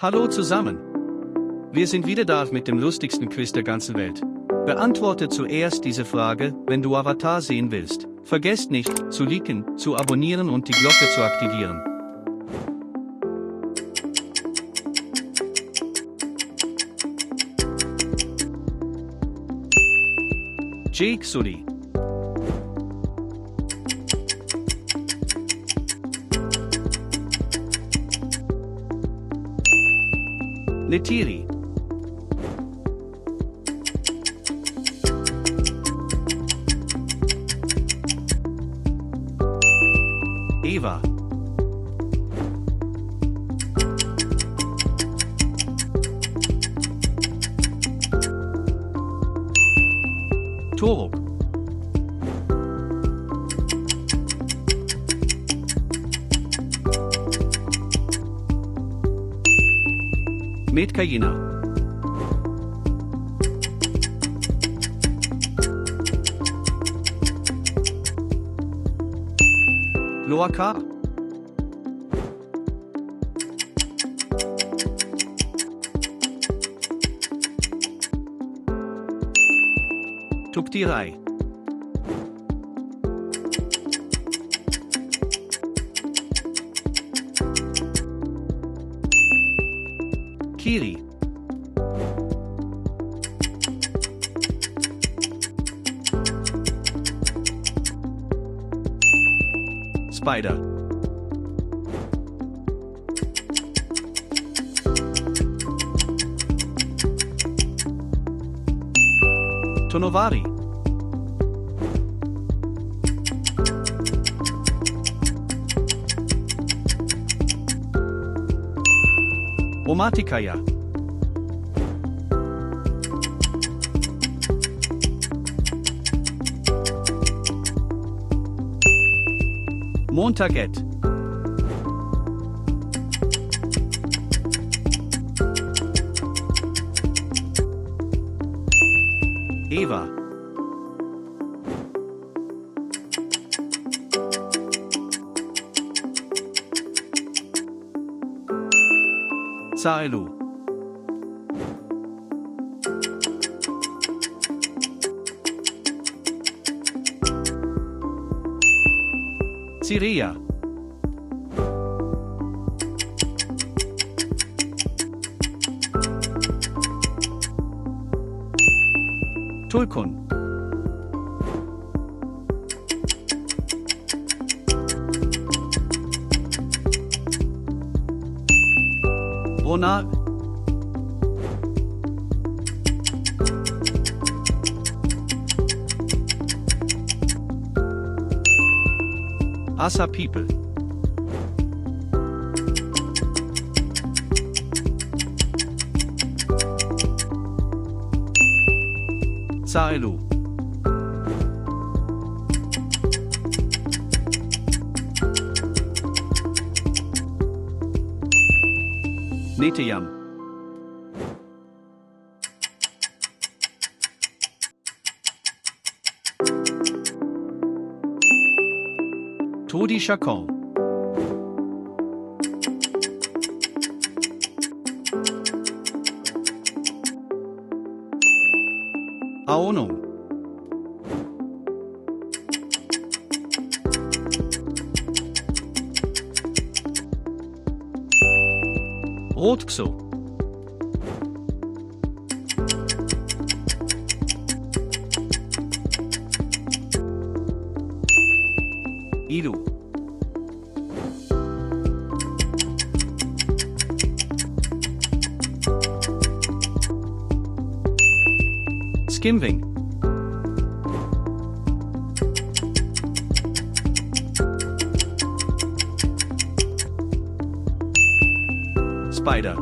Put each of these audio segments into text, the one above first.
Hallo zusammen. Wir sind wieder da mit dem lustigsten Quiz der ganzen Welt. Beantworte zuerst diese Frage, wenn du Avatar sehen willst. Vergesst nicht, zu liken, zu abonnieren und die Glocke zu aktivieren. Jake Sully. Neytiri. Eva. Toruk. Metkayina. Loaka. Tuktirai. Kiri. Spider. Tonovari. Omaticaya. Montaget. Eva. Saelu. Ciria. Tulkun. Ronar. Asa People. Saelu. Neteyam. Todi Chacon. Aonung. Rotxo. Ilu. Skimving. Spider.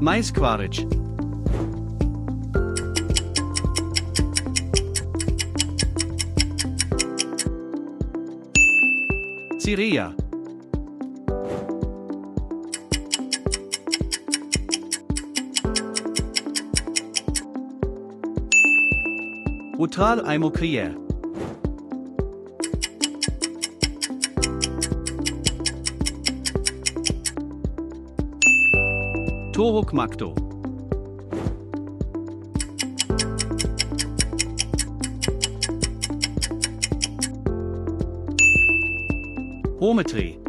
Maisquaric. Ciria. Utral Aimo Crier. Toruk Makto. Hometri.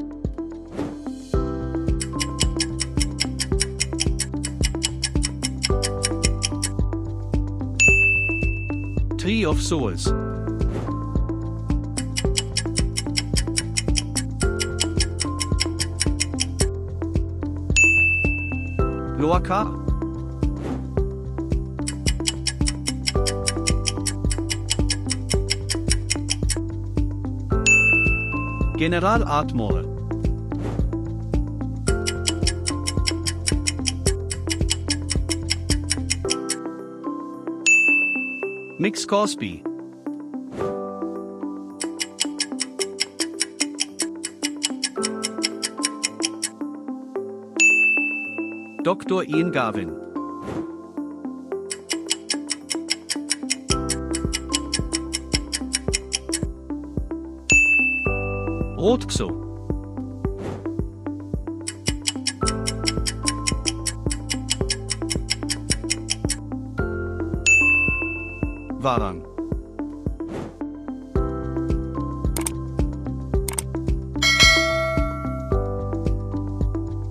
Tree of Souls. Loaka. General Artmore. Mix Cosby. Dr. Ian Garvin. Rotxo. Waran.